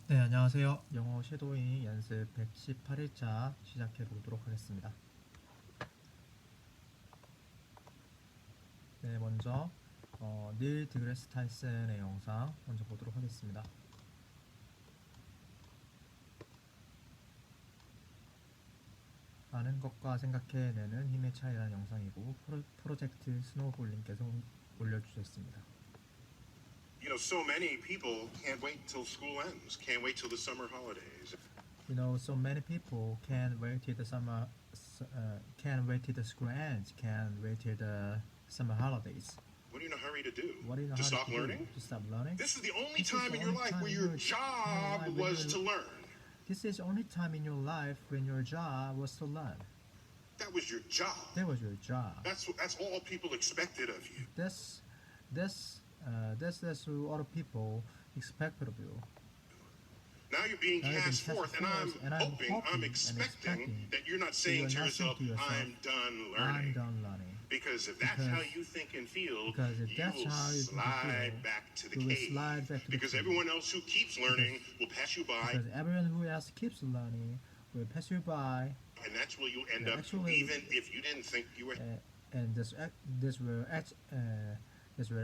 네, 안녕하세요. 영어 섀도잉 연습 118일차 시작해 보도록 하겠습니다. 네, 먼저 닐 디그레스 타이슨의 영상 먼저 보도록 하겠습니다. 아는 것과 생각해내는 힘의 차이라는 영상이고 프로젝트 스노우볼님께서 올려주셨습니다. You know, so many people can't wait till school ends, can't wait till the summer holidays. You know, so many people can't wait till the summer, can't wait till the school ends, can't wait till the summer holidays. What are you in a hurry to do? What do you know To how stop to learning? do? To stop learning? This is the only This is time the in your only life time where in your your job life when was you- to learn. This is the only time in your life when your job was to learn. That was your job. That was your job. That's all people expected of you. That's what other people expected of you. Now you're being Now you've been cast cast forth, and forth, and I'm I'm hoping and expecting expecting that you're not that saying you're to not saying yourself, to yourself, I'm done I'm learning. done learning. Because if that's how you think and feel, Because if you that's will how you think and slide feel, back to the you will cave. slide back to the Because cave. everyone else who keeps learning will pass you by, Because everyone who else keeps learning will pass you by, and that's where you end Yeah, up, actually- even if you didn't think you were and this will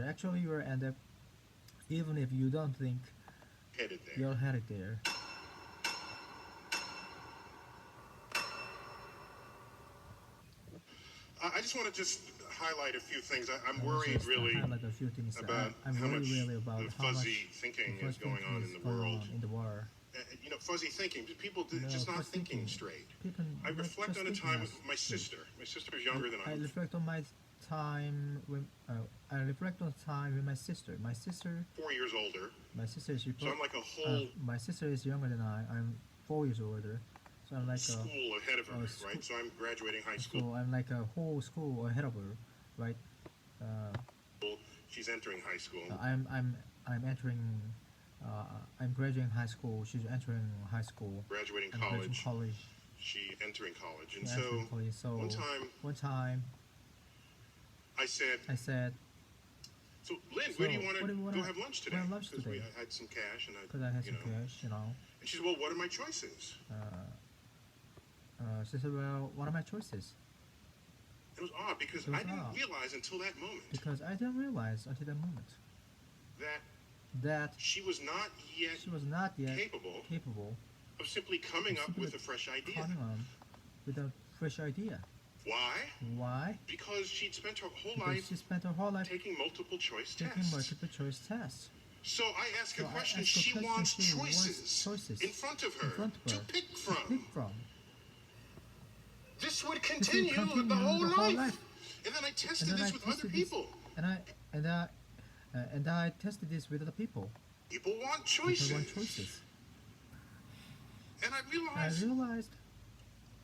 actually you will end up, even if you don't think headed there. you're headed there. I just want to just highlight a few things. I'm I want to worried just really highlight a few things. about I'm how much really about the how much fuzzy thinking the is going on in the world. in the world. You know, fuzzy thinking, people You know, just not fuzzy thinking thinking. straight. People I not reflect just on a thinking time as with my straight. sister. My sister is younger than I I am. reflect on my time when I reflect on time with my sister. My sister 4 years older, is so I'm like a whole my sister is younger than I. I'm 4 years older, so I'm like school ahead of her, school- right? So I'm graduating high school. so I'm like a whole school ahead of her, right? She's entering high school. I'm entering. I'm graduating high school. She's entering high school. Graduating I'm graduating college. college. She entering college. And She's so entering college. So one time I said, so Lynn, where do you want to go have lunch today? have lunch Because today? I had some cash and Because I had some cash, you know. And she said, well, what are my choices? She said, "Well, what are my choices?" It was odd because It was I didn't odd. realize until that moment Because I didn't realize until that moment that she was not yet she was not yet capable of simply coming up with a fresh idea. coming on with a fresh idea. Why? Why? Because she'd spent her whole Because life she spent her whole life taking multiple choice taking tests. multiple choice tests. So I asked her So I question. asked her She question, wants she wants choices choices in front of her, in front of to her pick to from. pick from. This would This will continue, continue the whole life. life. And then I tested And then this I with other tested this- people. And I tested this with other people. People want People choices. want choices. And I And I realized realized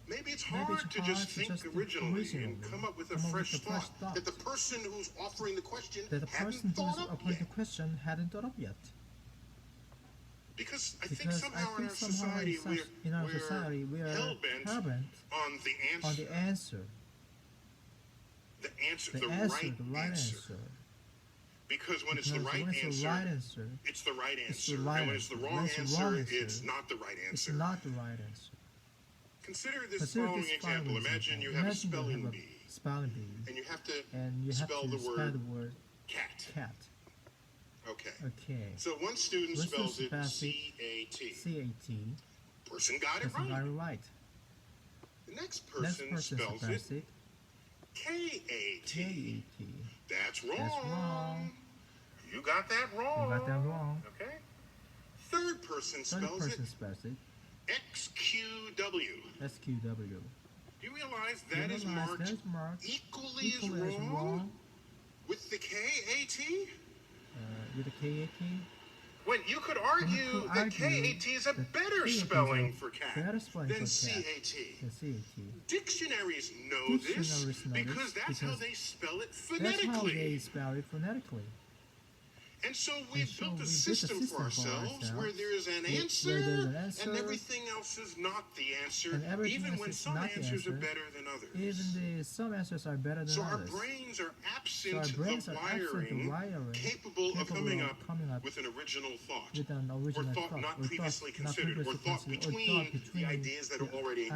maybe it's maybe hard it's to hard just to think just think originally and originally, come up with a come up fresh with a fresh thought thought. that the person who's offering the question that the hadn't person thought who's up applying yet. the question hadn't thought up yet. Because I think Because somehow in our somehow society we are hell-bent hell-bent on the on answer. the answer. The answer, The the answer, right the right answer. answer. Because when it's the Because right when it's answer, the right answer, it's the right it's the answer. right And when it's the answer. wrong When it's the answer, wrong answer, it's not the right it's answer. not the right answer. Consider this Consider following this example. following Imagine example. you have a Imagine you spelling have a bee, spelling bee, and you have to and you have spell to the spell word the word cat. cat. Okay. Okay. So one student One spells student it spells it C-A-T. C-A-T. Person got it Person got right. it right. The next Next person person spells spells it it K-A-T. K-A-T. That's wrong. That's wrong. You got that wrong. You got that wrong. Okay. Third person Third spells person it spells it X-Q-W. S-Q-W. Do you realize You that is realize marked that is marked equally as equally as wrong wrong with the K-A-T? with a K-A-T? When you could argue could that argue K-A-T is a that better K-A-T is a spelling for cat better spelling than for cat C-A-T. than C-A-T. Dictionaries know Dictionaries this know this because that's how because they spell it That's how they phonetically. spell it phonetically. And so we've built a system for ourselves where there's an answer and everything else is not the answer, even when some answers are better than others. Some answers are better than So our others. brains are absent the wiring capable of coming up with an original thought, or thought not previously considered, or thought between the ideas that are already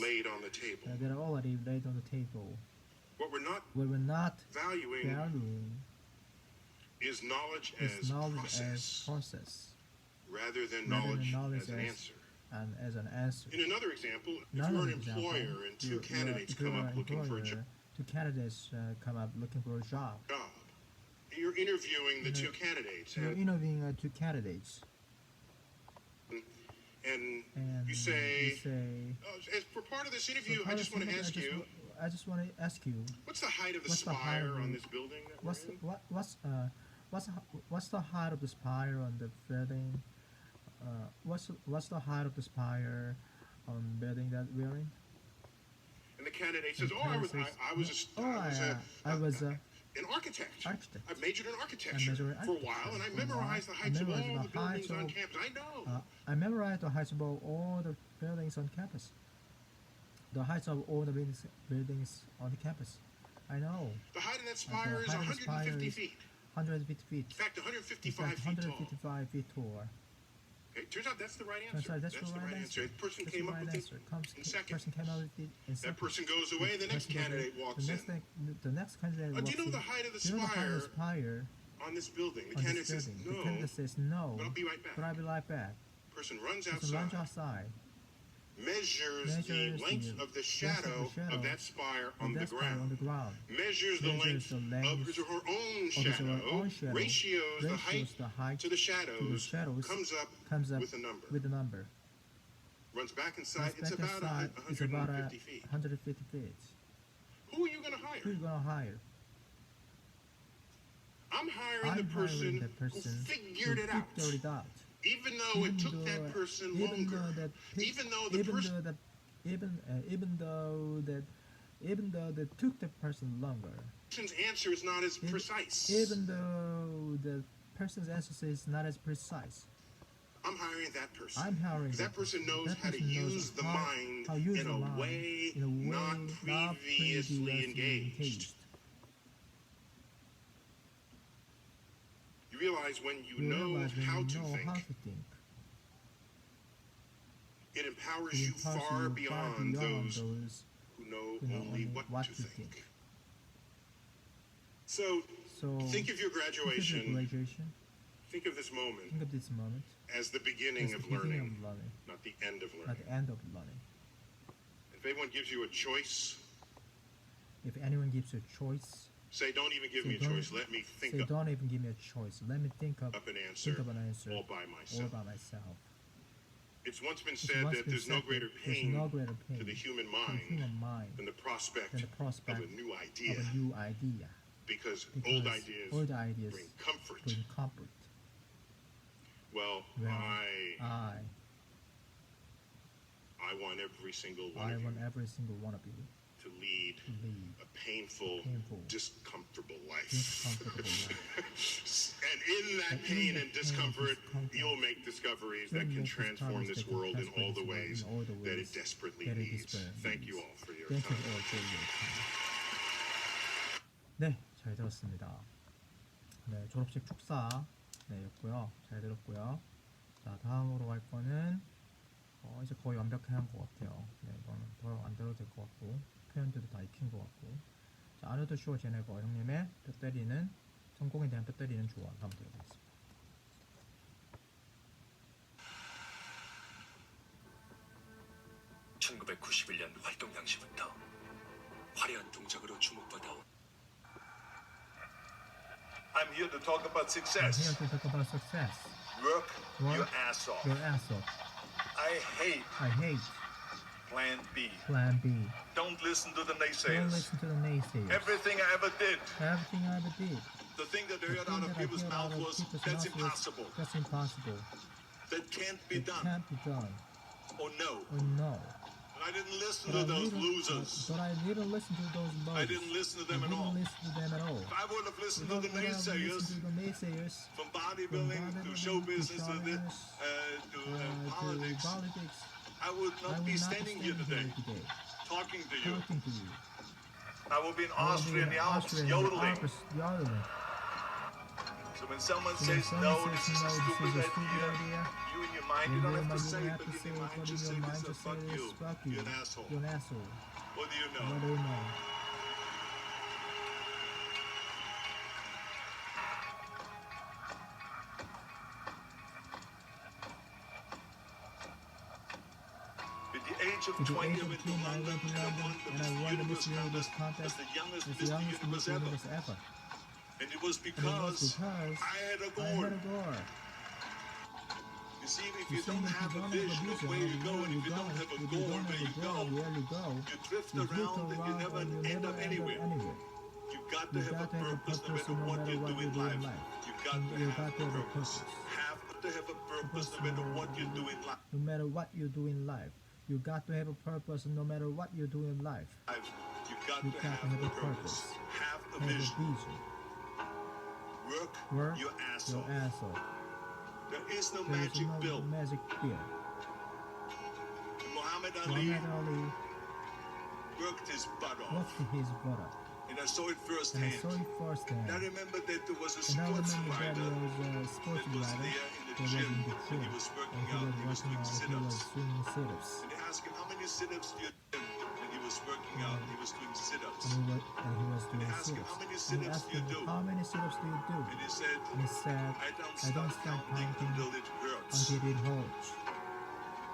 laid on the table. What we're not valuing is knowledge as process rather than knowledge as an answer. And as an answer. In another example, if you're an employer and two candidates come up looking for a job, you're interviewing the two candidates. And you say, as for part of this interview, I just want to ask you, what's the height of the spire on this building that we're in? What's the height of the spire on the building? What's the height of the spire on building that we're in? And the candidate says, "Oh, I was an architect. I've majored in architecture for a while, and I memorized the heights of all the buildings on campus. I know. I memorized the heights of all the buildings on campus. The heights of all the buildings on the campus. I know. The height of that spire is 150 feet. 150 feet. In fact, 155 feet tall. Okay, turns out that's the right answer. That's the right answer. The person came up with it in second. That person goes away, the next candidate walks in. The next candidate walks in. Do you know the height of the spire on this building? The candidate says no. But I'll be right back. Person runs outside. Measures the length of the shadow of that spire on the ground. Measures the length of his or her own shadow. Ratios the height to the shadows. Comes up with a number. Runs back inside. It's about 150 feet. 150 feet. Who are you going to hire? I'm hiring the person who figured it out. Even though it took that person longer, even though that took the person longer, person's answer is not as precise. Even though the person's answer is not as precise, I'm hiring that person. That person knows how to use the mind in a way not previously engaged. You realize when you know how to think, it empowers you far beyond those who know only what to think. So think of your graduation. Think of this moment as the beginning of learning, not the end of learning. If anyone gives you a choice, say, don't even give me a choice. Let me think up an answer all by myself. It's once been said that there's no greater pain to the human mind than the prospect of a new idea. Because old ideas bring comfort. Well, I want every single one of you to lead a painful, discomfortable life. And in that pain and discomfort, you'll make discoveries that can transform this world in all the ways that it desperately needs. Thank you all for your time. 네, 잘 들었습니다. 네, 졸업식 축사 였고요. 잘 들었고요. 자, 다음으로 갈 거는 이제 거의 완벽한 것 같아요. 네, 이거는 더 안 들어도 될 것 같고 표현들도 다 익힌 것 같고. 자, 아노드 슈어 제네거 형님의 뼈 때리는 성공에 대한 뼈 때리는 조언 한번 들어보겠습니다. 1991년 활동 당시부터 화려한 동작으로 주목받아온 I'm here to talk about success. Work your ass off. I hate Plan B. Don't listen to the naysayers. Everything I ever did. The thing that I heard out of people's mouth was, that's impossible. That can't be done. Or no. I didn't listen But to those losers. But I didn't listen to those losers. I didn't listen to them at all. If I would have listened to the naysayers, from bodybuilding to show business to politics, I would not be standing here today talking to you. I will be in Austria in the Alps yodeling. So when someone says, no, this is a stupid idea, you in your mind, you don't have to say it, but in your mind, just say this, fuck you. You're an asshole. You're an asshole. What do you know? What do you know? At the age of 20, I went to London and I won the Miss Universe contest as the youngest Miss Universe ever. And it was because I had a goal. You see, if you don't have a vision of where you go, and if you don't have a goal where you go, you drift around and you never end up anywhere. You got to have a purpose no matter what you do in life. You got to have a purpose. Have to have a purpose no matter what you do in life. No matter what you do in life. You got to have a purpose no matter what you do in life. You got to have a purpose. Have a vision. Work your ass off. There is no magic pill. Muhammad Ali worked his butt off. And I saw it firsthand. And I remember that there was a sports writer that was there in the gym and he was working out and he was doing sit-ups. And they asked him, how many sit-ups do you do? And he was working out and he was doing sit-ups. And they asked him, how many sit-ups do you do? And he said, I don't stop counting until it hurts.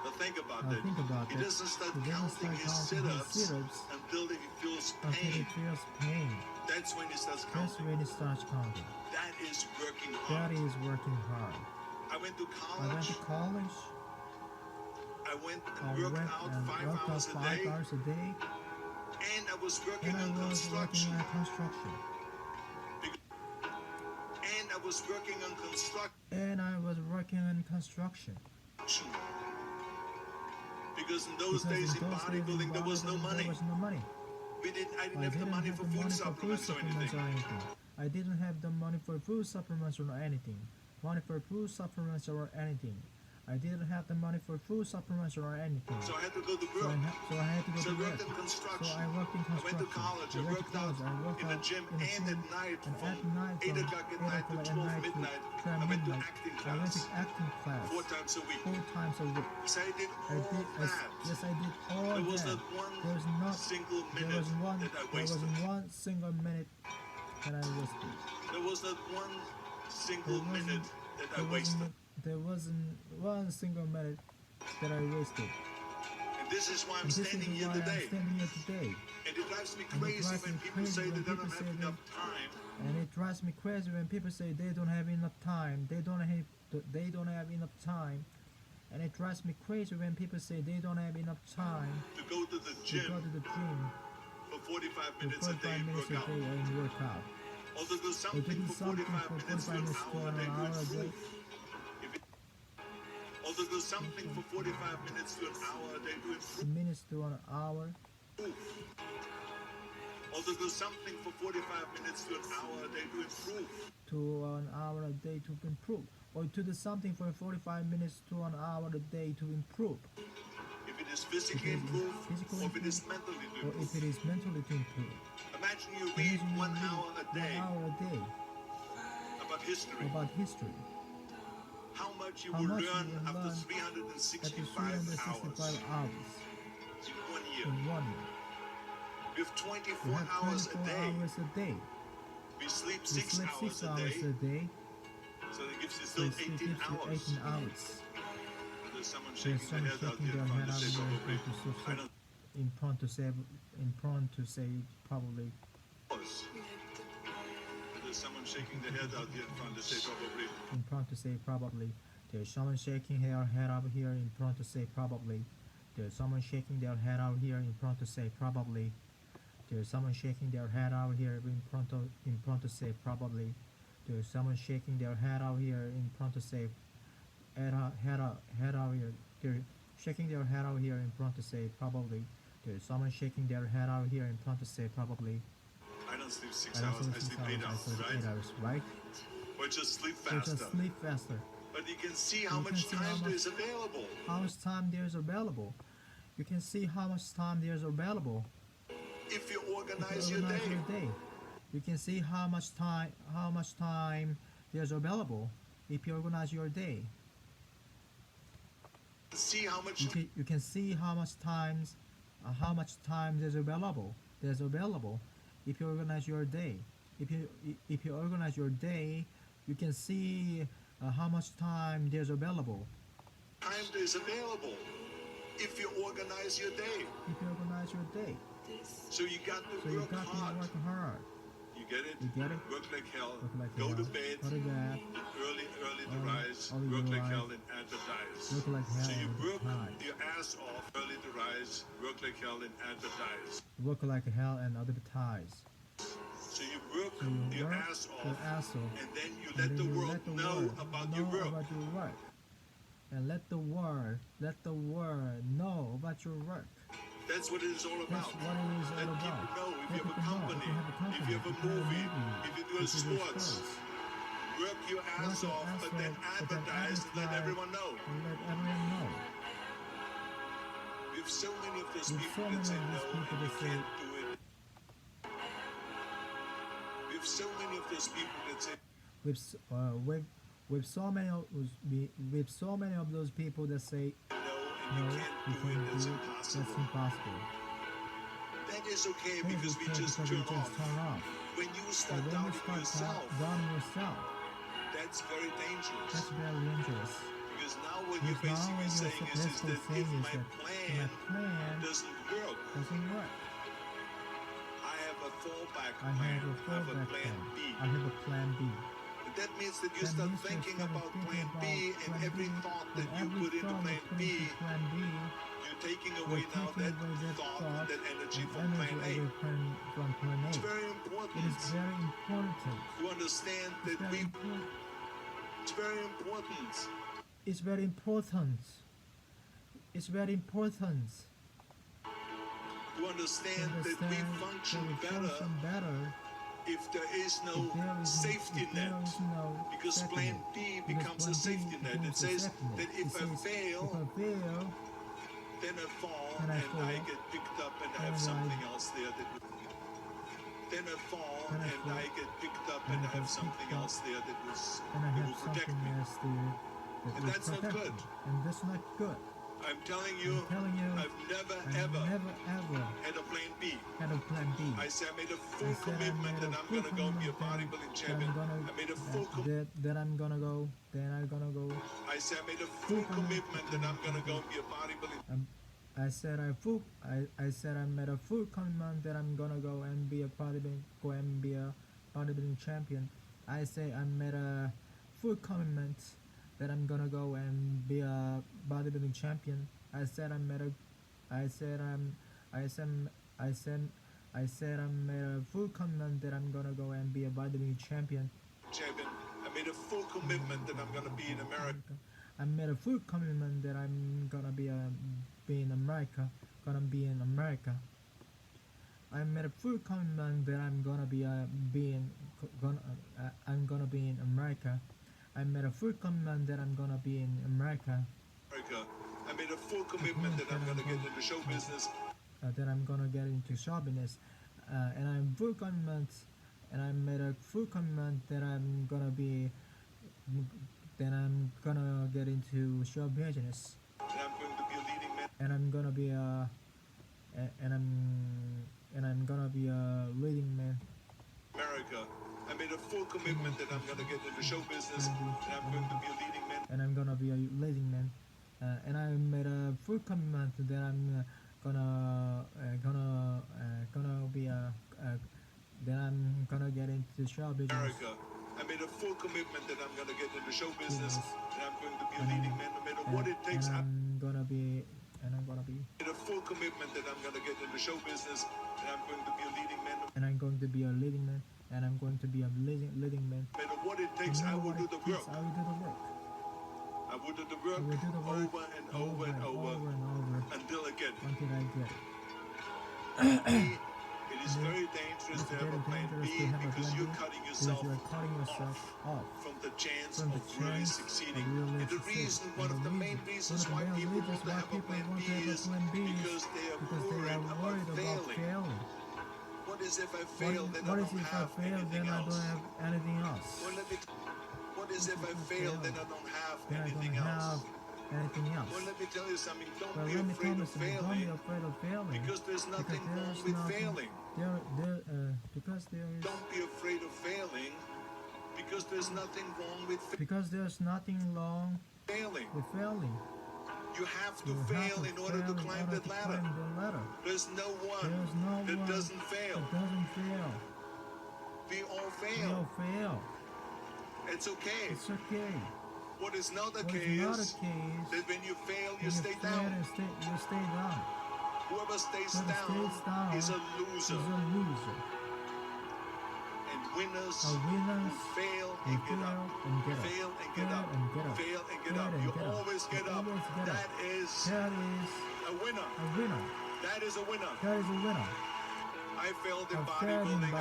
Now think about that. He doesn't start counting his sit-ups until he feels pain. That's when he starts counting. That is working hard. I went to college. I went and worked out 5 hours a day. And I was working on construction. And I was working on construction. Because in those days in bodybuilding there was no money. I didn't have the money for food supplements or anything. I didn't have the money for food supplements or anything. I didn't have the money for food supplements or anything. So I had to go to work. So I worked in construction. I went to college. I worked out in the gym and at night from 8 o'clock at night to 12 midnight. I went to acting class 4 times a week. So I did all that. Yes, I did all that. There was not one single minute that I wasted. There wasn't one single minute that I wasted. There was not one single minute that I wasted. There wasn't one single minute that I wasted. And this is why I'm standing here today. And it drives me crazy when people say they don't have enough time. And it drives me crazy when people say they don't have enough time. They don't have enough time. And it drives me crazy when people say they don't have enough time to go to the gym for 45 minutes a day and work out. Or to do something for 45 minutes to an hour a day to improve. Or to do something for 45 minutes to an hour a day to improve. Minutes to an hour. Or to do something for 45 minutes to an hour a day to improve. To an hour a day to improve. Or to do something for 45 minutes to an hour a day to improve. If it is physically improved, or if it is mentally to improve. Imagine you read 1 hour a day about history. How much you will learn after 365 hours in 1 year. We have 24 hours a day. We sleep 6 hours a day. So that gives you still 18 hours. There's someone shaking their head out here in front to say probably. In front to say probably. There's someone shaking their head out here in front to say probably. In front to say probably. There's someone shaking their head out here in front to say probably. There's someone shaking their head out here in front to say probably. There's someone shaking their head out here in front to say probably. There's someone shaking their head out here in front to say head out here. They're shaking their head out here in front to say probably. There's someone shaking their head out here in front to say probably. I don't sleep 6 I don't hours, sleep I 6 sleep hours, 8 I hours, sleep right? 8 hours, right? Or just sleep Or faster. just sleep faster. But you can see how You can much see how time much- there is available. How much time there is available. You can see how much time there is available. If you If you organize your organize day. your day. You can see how much time there's available if you organize your day. See how much You can see how much time there's available. There's available if you organize your day. If you organize your day, you can see how much time there's available. time there is available. If you organize your day. If you organize your day, So you got to so you work got to hard. work hard. You get it? You get it? Work like hell. Work like Go hell. to bed. Go to bed. Early to Early- rise. early to Work like rise. hell and advertise. Work like hell So you and work advertise. your ass off. Early to rise. Work like hell and advertise. Work like hell and advertise. So you work So you your work ass your off. ass off. And then you And let then the you world let the know world about know your work. about your work. And let the world know about your work. That's what it is all That's about. what it is all Let about. people know if Let you have a people know company, if you have a company, if you have a if you have a movie, movie, if you do if you do sports. sports. Work your ass your off, ass but then off, but then advertise and let advertise. everyone know. And let everyone know. We have so many of those With people so that many say of no these people and you that say can't do it. We have so many of those people that say with so many of those people that say no no, and you you can't do it. That's can't do it. That's impossible. impossible. That is okay That is because we okay just because turn we just off. turn off. When you But start when you doubting start yourself, doubting yourself, that's very dangerous. that's very dangerous. Because now what Because you're now basically what you're saying is basically that saying if is my that plan my plan doesn't work, doesn't work. I have a fallback I plan. have a I have a fallback plan plan. B. I have a plan B. That means that you That start means you thinking start about thinking plan about B and plan every B, thought and that you every put into thought plan you put B, into plan B, you're taking you're away now taking that away that thought thought and that energy and from plan energy A. away from plan A. It's very It important is very important. to understand It's that very important. it's very important It's very important. It's very important to understand to that we understand that function we better function better if there is no if there is safety if there net. is no Because safety plan net. B Because becomes plan a B safety net. It becomes a says safety net. that It if I says, if fail, I fail, then I fall then I and fall, I get picked up and I and have I- something else there that then I fall Then I and fall, I get picked up and and I I have get something picked up, else there that and I will have protect something me. else there that And will that's not protect good. me. And that's not good. I'm telling you, I'm telling you, I've never I ever never ever had a plan B. had a plan B. I said I made a I full said I commitment made that a I'm full gonna go be a commitment bodybuilding that champion. I'm gonna I made a full that I'm gonna go. Then I'm gonna go. I said I made a Full full commitment that I'm gonna go be a bodybuilding. I said I made a full commitment that I'm gonna go and be a bodybuilding champion. I say I made a full commitment that I'm gonna go and be a bodybuilding champion. I said I made a I said I made a full commitment that I'm gonna go and be a bodybuilding champion. Champion. I made a full commitment that I'm gonna be in America. I made a full commitment that I'm gonna be in America. Gonna be in America. I made a full commitment that I'm gonna be I'm gonna be in America. I made a full commitment that I'm gonna be in America. I made a full commitment that I'm gonna get into show business. That I'm gonna get into show business. And I'm full commitment. And I made a full commitment that I'm gonna be. Then I'm gonna get into show business. And I'm going to be a leading man. And I'm gonna be I'm gonna be a leading man. America. I made a full commitment that I'm gonna get into show business. And I'm going to be a leading man. And I'm gonna be a leading man. And I made a full commitment that I'm gonna be then I'm gonna get into show business. America. I made a full commitment that I'm gonna get into show business. And I'm going to be a leading man no matter what it takes. I I'm gonna be made a full commitment that I'm gonna get into show business. And I'm going to be a leading man no and I'm going to be a leading man. And I'm going to be a leading man. matter what it takes. No I will matter do what the it takes, work. I will do the work. I will do the I will do the work work over and and over and over until I get it. Until I get it. It is very dangerous to have a plan B because you're cutting yourself off from the chance of really succeeding. And the reason, one of the main reasons why people want to have a plan B is because they are worried about failing. What is if I fail, then I don't have anything else? What is if I fail, then I don't have anything else? Well, let me tell you something. Don't be afraid of failing. Because there's nothing wrong with failing. Don't be afraid of failing. Because there's nothing wrong with failing. You have to fail in order to climb that ladder. There's no one that doesn't fail. We all fail. It's okay. What is not the case that when you fail, you stay down. Whoever stays down is a loser. And winners fail and get up. Fail and get up. Fail and get up. You always get up. That is a winner. That is a winner. I failed in bodybuilding. I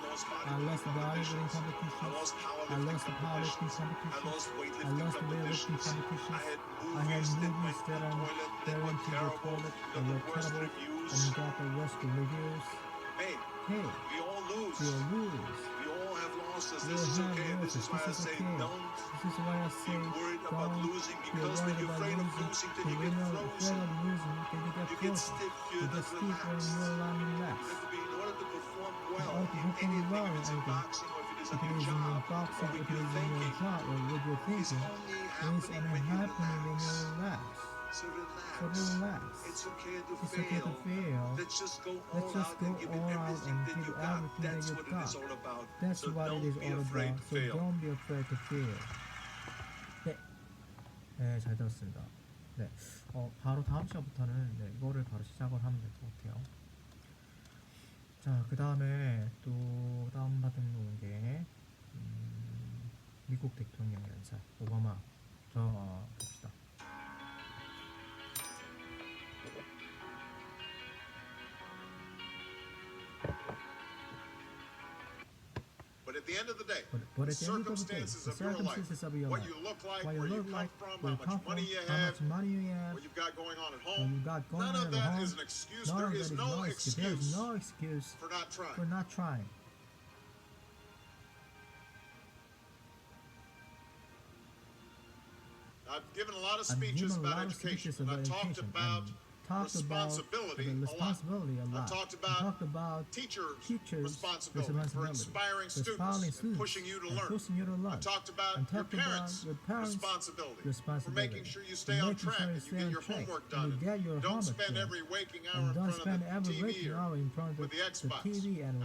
lost bodybuilding competitions. I lost powerlifting competitions. I lost weightlifting competitions. I had movies that went to the toilet that were terrible, got the worst reviews. And got the worst reviews. Hey, we all lose. We all have losses. This is okay. This is why I say don't be worried about losing, because when you're afraid of losing, then you get frozen. You get stiff. You get relaxed. In order to perform well in anything, if it's in boxing or if it is in your job or with your thinking, it's only happening when you relax. So relax. It's okay to fail. Let's just go all out and give it everything that you got. That's what it is all about. So don't be afraid to fail. 네, 잘 들었습니다. 네, 바로 다음 시간부터는 이거를 바로 시작을 하면 될 것 같아요. 자, 그 다음에 또 다운받은 게 미국 대통령 연설 오바마 봅시다. But at the end of the day, but the at the end of the day, circumstances of your life, what you look like, where you come from, how much money you have, what you've got going on at home, none of that is an excuse. There is no excuse for not trying. I've given a lot of speeches about education, and I've talked about responsibility a lot. I've talked about teachers' responsibility for inspiring students and pushing you to learn. I've talked about your parents' responsibility for making sure you stay on track and you get your homework done. And don't spend every waking hour in front of the TV or with the Xbox.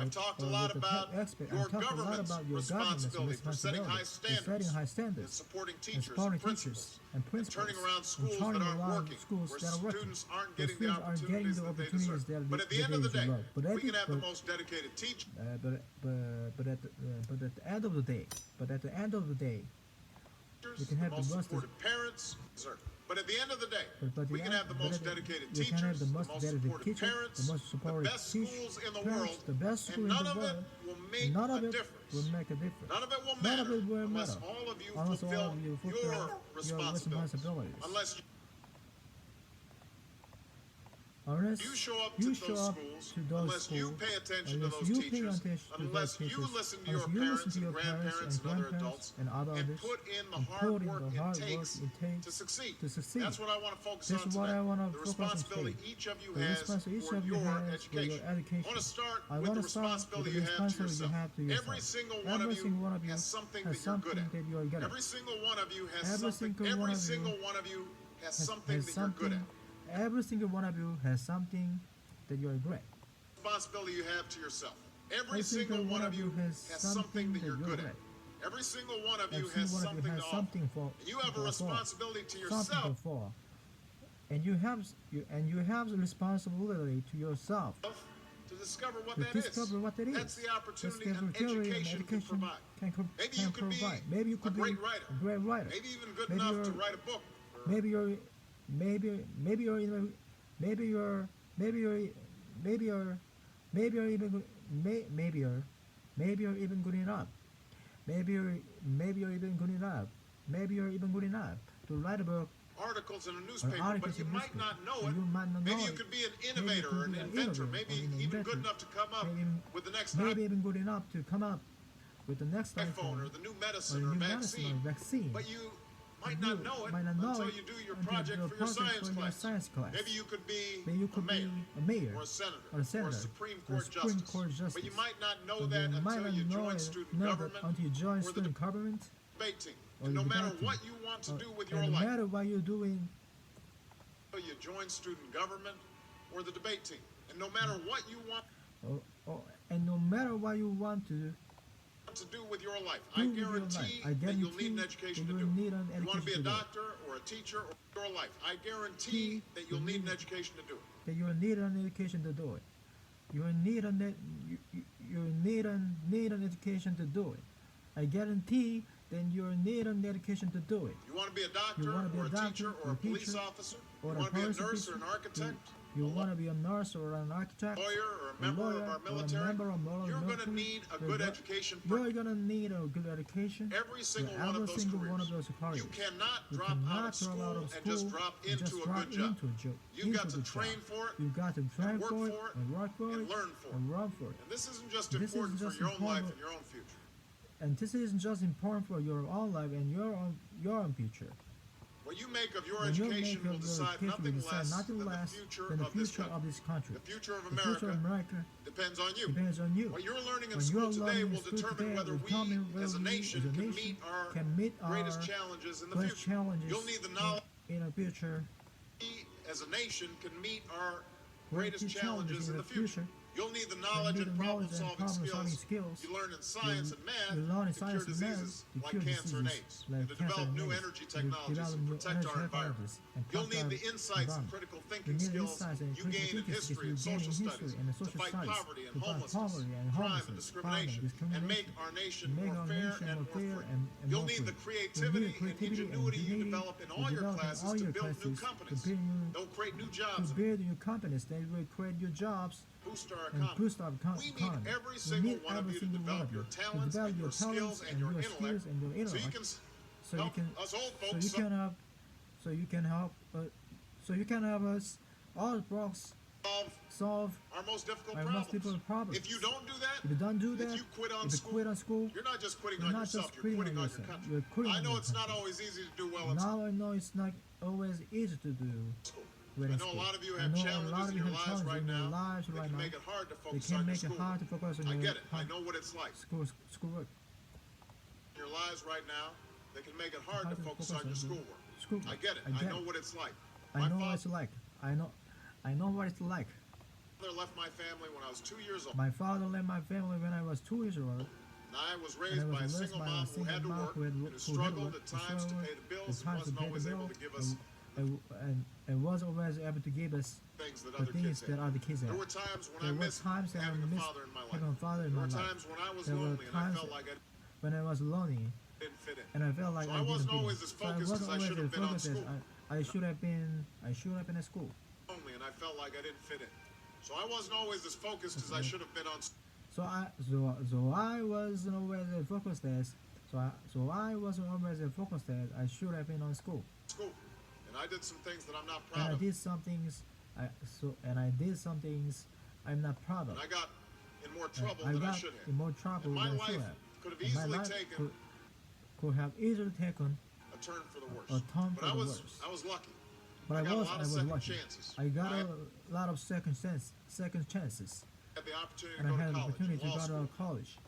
I've talked a lot about your government's responsibility for setting high standards and supporting teachers and principals. And turning around schools that aren't working, where students aren't getting the opportunities that they deserve. But at the end of the day, we can have the most dedicated teachers. But at the end of the day, we can have the most supportive parents. But at the end of the day, we can have the most dedicated teachers, the most supportive parents, the best schools in the world, and none of it will make a difference. None of it will matter unless all of you fulfill your responsibilities. Unless you show up to those schools, unless you pay attention to those teachers, unless you listen to your parents and grandparents and other adults, and put in the hard work it takes to succeed. That's what I want to focus on tonight. The responsibility each of you has for your education. I want to start with the responsibility you have to yourself. Every single one of you has something that you're good at. Every single one of you has something. Every single one of you has something that you're good at. Every single one of you has something that you are great. Responsibility you have to yourself. Every single one of you has something that you're good at. Every single one of you has something to offer. And you have a responsibility to yourself. And you have the responsibility to yourself. To discover what that is. That's the opportunity an education can provide. Maybe you could be a great writer. Maybe even good enough to write a book. Maybe you're maybe you're even maybe you're maybe you're maybe you're maybe you're even maybe you're even good enough. Maybe you're even good enough. Maybe you're even good enough to write a book. Articles in a Or newspaper, articles but you in might newspaper. not know But it. you might not Maybe know you it. could be an Maybe you innovator could or an be an inventor, innovator maybe or an even inventor. good enough to come up Maybe, with the next maybe even good enough to come up with the next iPhone or the new medicine or new medicine or vaccine. vaccine. But you might You not know it might not know until it you do your until project you do for a your project science for your class. science class. Maybe you could be Maybe you a could mayor be a mayor or a senator or a senator or a Supreme or a Court Supreme justice. Court justice. But you might not know But that you might until not you know join it- student know that government until you join or the student government. debate team. Or And no the matter debate what team. you want to do with your And no life, matter what you're doing, you join student government or the debate team. And no matter what you want and no matter what you want to do with your life, do I with your life, guarantee I that you'll need an guarantee education that to you do will it. need an You want to be a education to do it. doctor or a teacher or your life, I guarantee that you'll need an education to do it. That you will need an education to do it. You will need you need an education to do it. I guarantee then you will need an education to do it. You want to be a doctor You wanna be or a a doctor teacher or or a a police teacher officer? or You a want to be a police nurse or an officer? architect? You want to be a nurse or an architect, Lawyer or a a member lawyer of our or a military? member of our You're going to military, need a you're good go- education You're for gonna need a good education. every single for one every of those single careers. one of those careers. You cannot You drop out cannot of school drop out of and school just drop and into just a drop good job. into a job. You've got into to the train job. for it You've got to train work for it for it and work for and it learn for it. and run for it. And this isn't just This important isn't for just your own life important- and your own future. And this isn't just important for your own life and your own future. What you make of your When you education make will of your decide education nothing will decide less nothing than the less future than the of this future country. of this country. The future of The future of America America depends on you. depends on you. What you're learning in What school you're today learning in will school determine today whether will we determine whether as a we nation as a can nation meet our can meet greatest our challenges in the greatest future. challenges You'll need the knowledge in the future. we as a nation can meet our Greatest greatest challenges in the future. You'll need the You knowledge need and the knowledge and problem-solving skills you learn in science and math you learn in to cure science and math diseases to like cure cancer and diseases AIDS, like and to cancer develop and new AIDS, energy to technologies develop and new protect energy our environment. technologies and You'll protect need our the insights and environment. critical You thinking need the skills insights and you critical gain in thinking history skills and you gain social in studies history and the to social fight studies, poverty and to fight homelessness, poverty and crime and homelessness, discrimination, and make our nation make more our fair nation and more more fair free. and You'll more need the free. creativity You'll and need the ingenuity you ingenuity develop in you all your develop in classes all to your build new classes to companies. build new- They'll create new to jobs and build new companies that will create new jobs boost our and economy. boost our We economy. need every We single need one of every you to single one develop of your you to talents develop and your your skills talents and your skills intellect and your so you intellect can so you help can us old so folks you can help so you can help so you can help us all folks solve our most difficult our problems. most difficult problems. If you don't do that, If you don't do that, if you quit on if you school, quit on school, you're not just quitting you're on not yourself, just you're quitting quitting on on your yourself, country. you're quitting I on know your it's not country. always easy to do well in Now I know it's not always easy to do school. well I in know a school. lot of you I have know a challenges lot of in you your have lives challenges right in your now lives that right can now. make it hard to They focus can on your make it school. hard to focus on I your get it. I know what it's like. schoolwork. In your lives right now, they can make it hard to focus on your schoolwork. Schoolwork. I get it. I know what it's like. I know My what it's like. I know what it's like. father left my family when I was 2 years old. My father left my family when I was 2 years old. And I was And I raised by a was raised single by a mom who single had to mom work who had and wo- who who had struggled work- at times to pay the bills and wasn't always able to give us and was always able to give us things that the other things kids that had. other kids had. There were times when There I were missed times that I having a missed father in my life. having a father in There my were life. times when I was There were lonely and I times felt like I when I was lonely didn't fit in. and I felt like So I I didn't wasn't fit in. always as So I focused wasn't as I always should have as been on focused as school. I should have been at school. Lonely and I felt like I didn't fit in. So I wasn't always as focused as I should have been on school. So I wasn't always as focused as I wasn't always as focused as I should have been on school. And I did some things that I'm not And proud I of. did some things I'm not proud of. And I got in more And trouble I than I got should have. in more trouble And my than I should life have. could have And my easily life taken could have easily taken a turn for the worse. a turn But for the I worse. was lucky. But I got a was lot of lucky. second chances. I got I a lot of second chances, had the opportunity and to I go had to the college, opportunity to law go school, to college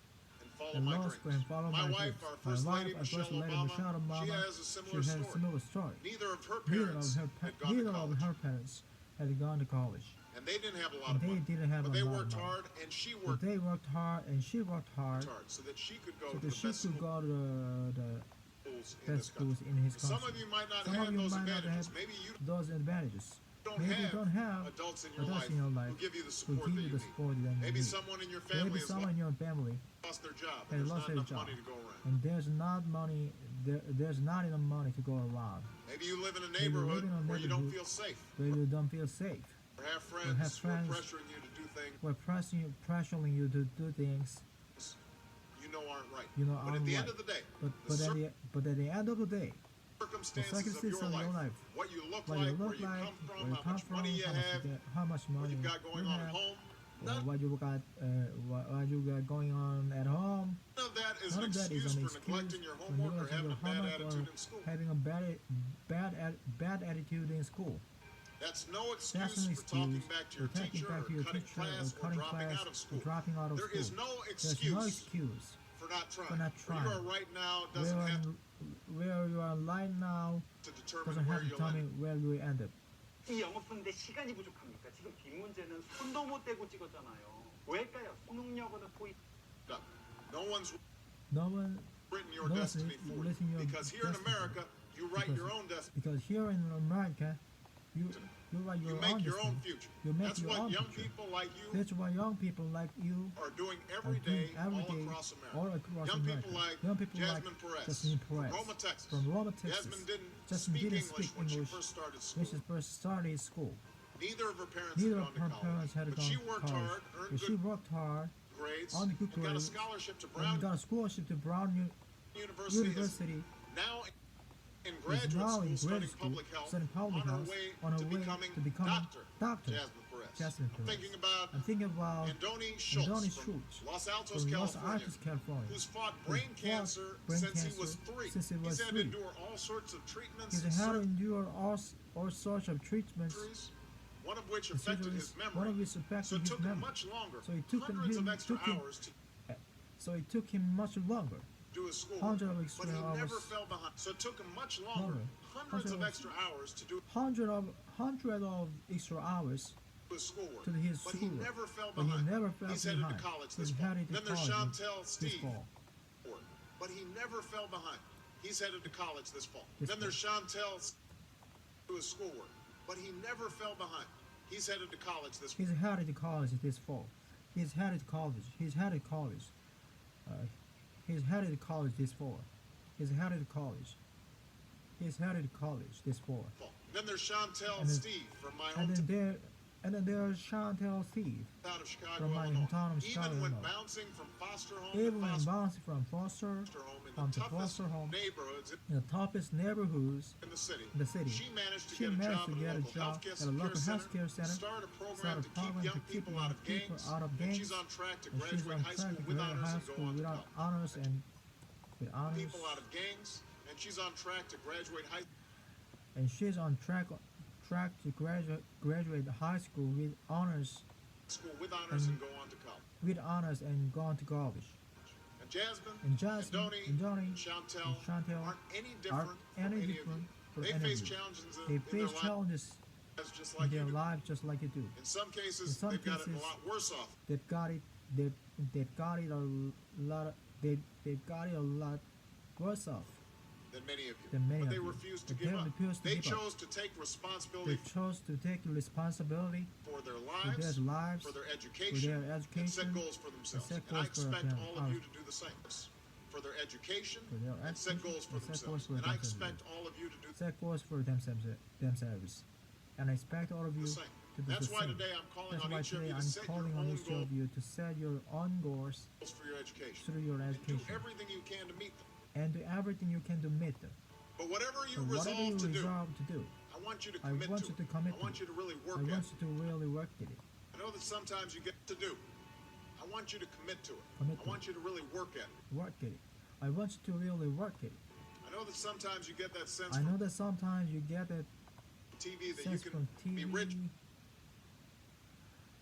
and follow and my law dreams. school and follow My my wife, dreams. our My first wife, lady, our Michelle first lady, Obama, Michelle Obama, she has a she similar has a story. similar story. Neither of her Neither parents of had gone to college. her parents had gone to college. And they didn't have a lot And of they money. didn't have But a they lot of worked money. hard, and she But worked they worked hard, and she worked hard, hard so that she could go so to that the she best could go to the schools in this best schools country. in his country. Some of you might not Some of have you those might not advantages. have Maybe you those advantages. Maybe you don't have adults in adults your in your life life who give you the who support give that you you the need. support that you Maybe need. someone in your Maybe family has someone in your family lost their job they and there's lost not their enough job, money to go around. and there's not money. There's not enough money to go around. Maybe you live in a Maybe you live neighborhood in a where you don't neighborhood feel safe. where you don't feel safe. Or have Or have friends who are friends pressuring you to do things who are pressuring you to do things you know aren't right. you know But aren't at the right. end of the day, But at the end of the day, the circumstances circumstances of your life, what you look what like, you where look you like, come where from, you how come much from, money you have, how much what money you've got going you on have, at home, or what you got going on at home. none of that is None an of that is excuse an for excuse neglecting your for homework or neglecting having your a bad homework attitude or in school. having a bad attitude in school. That's no That's excuse an for talking excuse back to for your talking teacher back or to your cutting teacher or class or cutting dropping class out of or school. dropping out of There school. is no There's no excuse excuse for not for trying. not Where you trying. are right now Where doesn't have you are right now to determine doesn't where have to you'll tell me end. where you end up. 이 영어 푸는데 시간이 부족합니까? 지금 빈 문제는 손도 못 대고 찍었잖아요. 왜일까요? 수능여고는 토익. No one's No one written your No one's destiny for you. written your Because here in destiny. America, you write your own destiny. because here in America, you write You your make own your own destiny. future. You make That's your what own young future. people like you That's what young people like you are doing are every doing day every all day across America. all across Young America. people like Young people Jasmine like Perez, Jasmine Perez from Roma, Texas. from Roma, Texas. Jasmine didn't Jasmine speak didn't English speak when she English first started when school. she first started school. Neither of her parents Neither had of gone her to parents had college. But gone she to worked college. hard, earned But she good worked hard grades, on the good and got a grades scholarship to and Brown got a scholarship to Brown University. University. Now in Is graduate now school in studying graduate school public health, studying public on her health way on her to way becoming to become Dr. Jasmine Jasmine Perez. I'm Perez. thinking about I'm thinking about Andoni Andoni Schultz from Schultz Los Altos, from Los California, Altos, California, who's fought who brain fought cancer brain since he cancer was 3. since he was He's had 3. to endure all sorts of treatments He's and had to endure all sorts of treatments, surgeries, one of which and affected surgeries, his memory. one of which So affected it his took him memory. much longer, So it took hundreds him- of extra took him- hours to So it took him much longer. do his schoolwork. Hundred of But extra he never hours. fell behind. So it took him much longer, hundreds of extra hours to do Hundred of extra hours his schoolwork. to his But he schoolwork. never fell But he behind. never fell He's headed behind. to college He's this fall. headed to Then there's college Chantel this Steve. fall. But he never fell behind. He's headed to college this fall. This Then there's Chantel to his schoolwork. But he never fell behind. He's headed to college this fall. He's headed to college this fall. He's headed to college. He's headed to college. He's headed to college this fall. He's headed to college. He's headed to college this fall. Then there's Chantel And then- Steve from my And hometown then there's Chantel Steve. of Chicago, from my Illinois. hometown of Chicago, Even when Illinois. bouncing from foster home Even to when foster bouncing from foster home in from the the toughest foster home neighborhoods in the toughest neighborhoods in the city, in the city, she managed to she get a managed job to at get a a local job healthcare at a local healthcare center, start a program start a to keep program young to keep people out of people gangs, out of and gangs, she's on track to and she's graduate on high track school to with graduate honors high and go school on to without college. honors and with honors, People out of gangs, and she's on track to graduate high and she's on track to graduate high school with honors school with honors and go on to college. and go on to college. And Jasmine, And Jasmine, Donnie, and Donnie, and Chantel, and Chantel aren't any different aren't from any any different of you. from They any face of you. challenges They in their face challenges lives just in like their you do. lives just like you do. In some cases, In some they've got it a cases, lot worse off They've got it. They've got it a lot. They've got it a lot worse off than many of you. than many But of they you. refuse to But give they up. refuse to They give up. chose to take responsibility They chose to take responsibility for their for lives, their lives, for their for education, their and set education, goals for themselves. set And I goals for expect them- all of you to do the same. For their education, for their and set education, goals for and set goals themselves. for And I themselves. expect all of you to do set goals for themselves. And I expect all of you the same. to do That's the why same. today I'm calling That's on why each of today you to I'm set your calling on own each of you to set your own goals goals for your education. through your And do education everything you can to meet them. and do everything you can to meet them. But whatever you So whatever you resolve to do, resolve to do, I want you to I commit want to you to it. commit I to want it. you to really I work want at it. you to really work at it. I know that sometimes you get to do. I want you to commit to it. Commit I to want you to really work at it. Work at it. I want you to really work at it. I know that sometimes you get that sense I know from that sometimes you get that TV that you sense can from be rich. TV.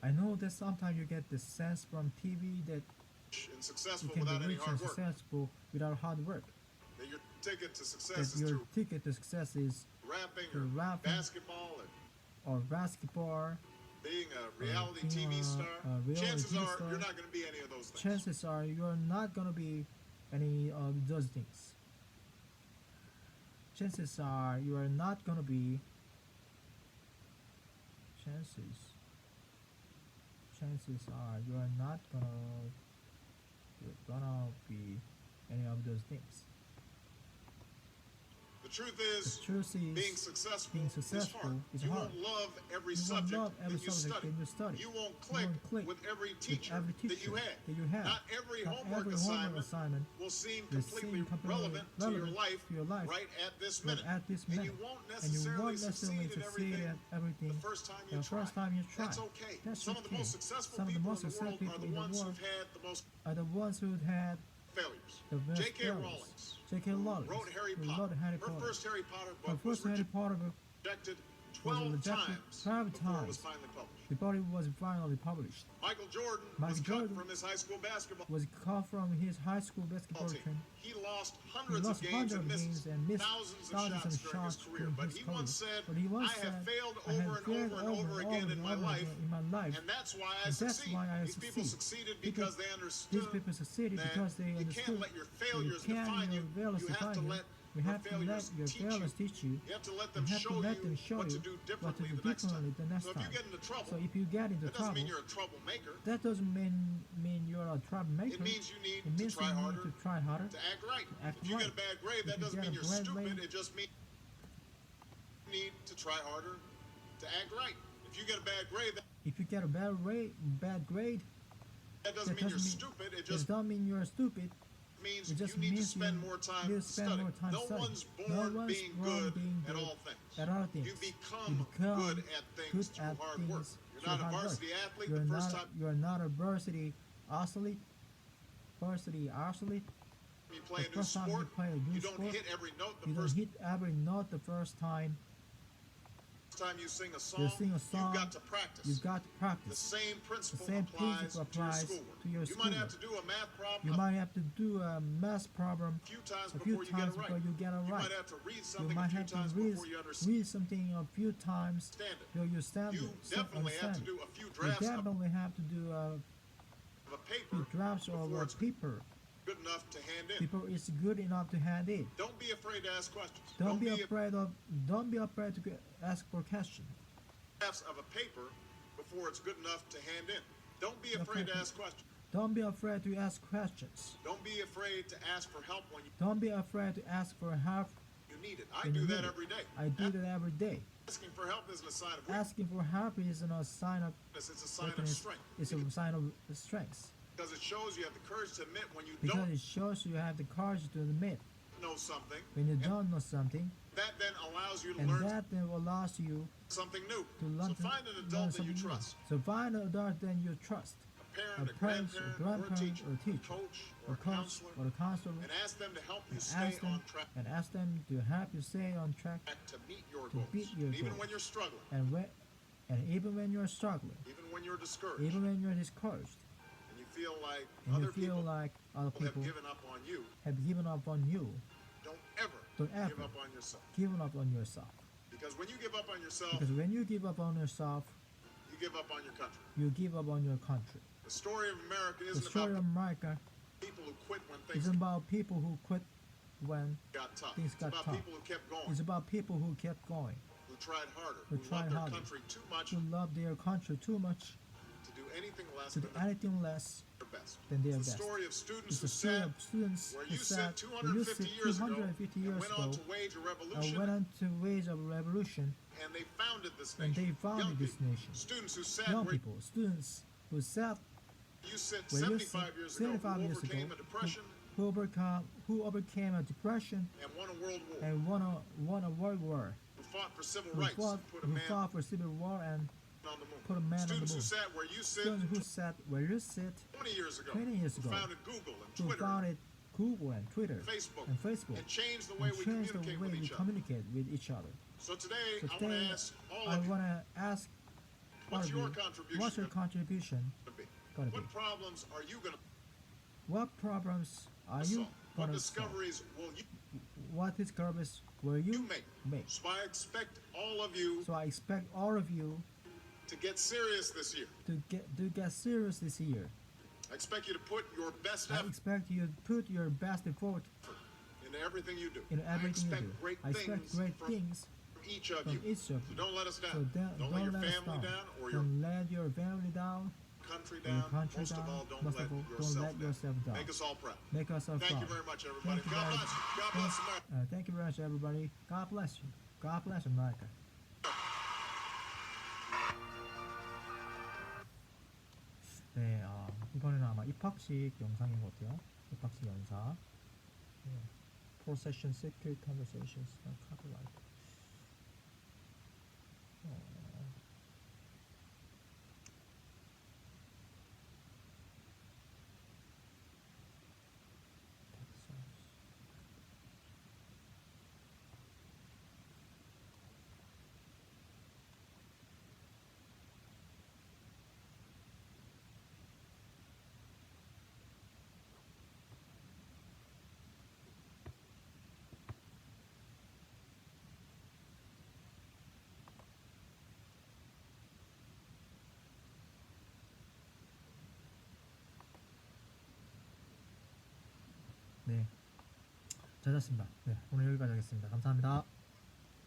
I know that sometimes you get the sense from TV that and you successful can without be any rich and hard work. successful without hard work. That your ticket to success That is your through ticket to success is rapping through or rapping basketball and or basketball. being a reality being TV a- star. a reality Chances TV are star. you're not going to be any of those things. Chances are you're not gonna be any of those things. Chances are you are not gonna be chances are you're not gonna be any of those things. The truth The is, truth is, being successful is you hard. won't love every You won't subject love every that you subject study. that you study. You won't You won't click with every teacher, that you have. Not every homework assignment will seem completely relevant to your life right at this minute. And you won't necessarily succeed at everything the first time you try. That's okay. Some of the most successful people in the world are the ones who've had the most failures. J.K. Rowling wrote Harry Potter. Her first Harry Potter book was rejected 12 times before it was finally published. before it was finally published. Michael Jordan was cut from his high school basketball team. He lost hundreds of games and missed thousands of shots during his career. But he once said, I have failed over and over again in my life, and that's why I succeed. These people succeeded because they understood that you can't let your failures define you. You have to let your failures teach you. You have to let them show you what to do differently the next time. So if you get into trouble, that doesn't mean you're a troublemaker. That doesn't mean you're a troublemaker. It means you need to try harder, to act right. If you get a bad grade, that doesn't mean you're stupid. It just means you need to try harder to act right. If you get a bad grade, that doesn't mean you're stupid. It just doesn't mean you're stupid. means It just you need to means spend you more time need to spend studying. more time No studying. one's No born one's being born good being at good all things. at all things. You become good at things through hard work. You're not a varsity athlete the first time You're not a varsity athlete. you play The a new first time you sport. play a new You don't sport, hit every note You the don't first hit every note the first time time you sing a song. you sing a song. You've got to practice. You've got to The practice. same The principle same applies principle to your applies schoolwork. to your You might have schoolwork. to do a math problem You might have to do a math problem a few times a few before you times get it right. before you get it You right. might have to read You something a might few have to times read, before you understand read something a few times it. till you stand You it. definitely have to understand do it. a few You drafts of definitely have to do a paper few drafts before of it's paper. good enough to hand in. People is good enough to hand in. Don't be afraid to ask questions. Don't be afraid to ask for questions. Drafts of a paper before it's good enough to hand in. Don't be afraid to ask questions. Don't be afraid to ask questions. Don't be afraid to ask for help when Don't be afraid to ask for help. you need it. I when do you that need it. every day. I do that every day. Asking for help isn't a sign of weakness. Asking for help isn't a sign of It's a sign of weakness. strength. It's a sign of strength. Because it shows you have the courage to admit when you Because don't it shows you have the courage to admit know something. when you don't know something, That then allows you to and learn that then allows you something new. to learn So find an learn adult that you something new. trust. So find an adult that you trust, A parent, a a parent, grandparent, or a teacher, or teacher, coach, or or a coach, counselor, or a counselor, and ask them to help you and stay ask them on track and ask them to help you stay on track, to meet your to goals. beat your Even goals. when you're struggling, and even when you're struggling, even when you're discouraged, even when you're discouraged, and you feel like and other you feel people like other have people given up on you, have given up on you, don't ever Don't ever give up on yourself. give up on yourself. Because when you give up on yourself, Because when you give up on yourself, you give up on your country. you give up on your country. The story of America The isn't story about of America people who quit when things isn't about people who quit when got tough. things It's got about tough. people who kept going, it's about people who kept going, who tried harder, who who tried loved their harder, country too much who love their country too much to do anything less to than do anything less their best. than their It's the best. story of students It's who a story sat of students where who you sat sit where you 250 sit years ago 250 and years went on ago to wage a and revolution, went on to wage of revolution, and they founded this and nation. they founded Young this people, nation. students who sat Young where people, students who sat you sit where you 75 sit years ago, 75 who years overcame ago, a depression who overcame a depression and won a world war, and won a world war, who fought for civil who rights, fought, put a who man fought for civil war and on the moon. put a man on the Students who moon. sat where you sit Students who sat where you sit 20 years ago, 20 years who ago, founded Google and who Twitter, founded Google and Twitter Facebook, and Facebook, and changed the way and we changed the communicate way with we each other. communicate with each other. So today, So I want today, to ask all I of you, want to ask all what's of your you, contribution what's your to contribution be? going to be? What problems are you going to What problems are you solve? What going to solve? discoveries will you What discoveries will you make? So I expect all of you So I expect all of you to get serious this year. to get serious this year. I expect you to put your best I effort expect you to put your best effort into everything you do. in I everything you expect do. great I expect things great from things each of from you. each of So you. don't let us So down. Don't let your let us family down or your Don't let your family down. country Or your down. country Most of down. all, don't Most let of all, yourself don't let down. yourself down. Make us all proud. Make us all Thank you proud. very much, everybody. Thank you God very bless you. God bless America. Thank you very much, everybody. God bless you. God bless America. 네, 이번에는 아마 입학식 영상인 것 같아요. 입학식 연사. 네. Procession Secret Conversations. Copyright. 네, 잘 잤습니다. 네, 오늘 여기까지 하겠습니다. 감사합니다.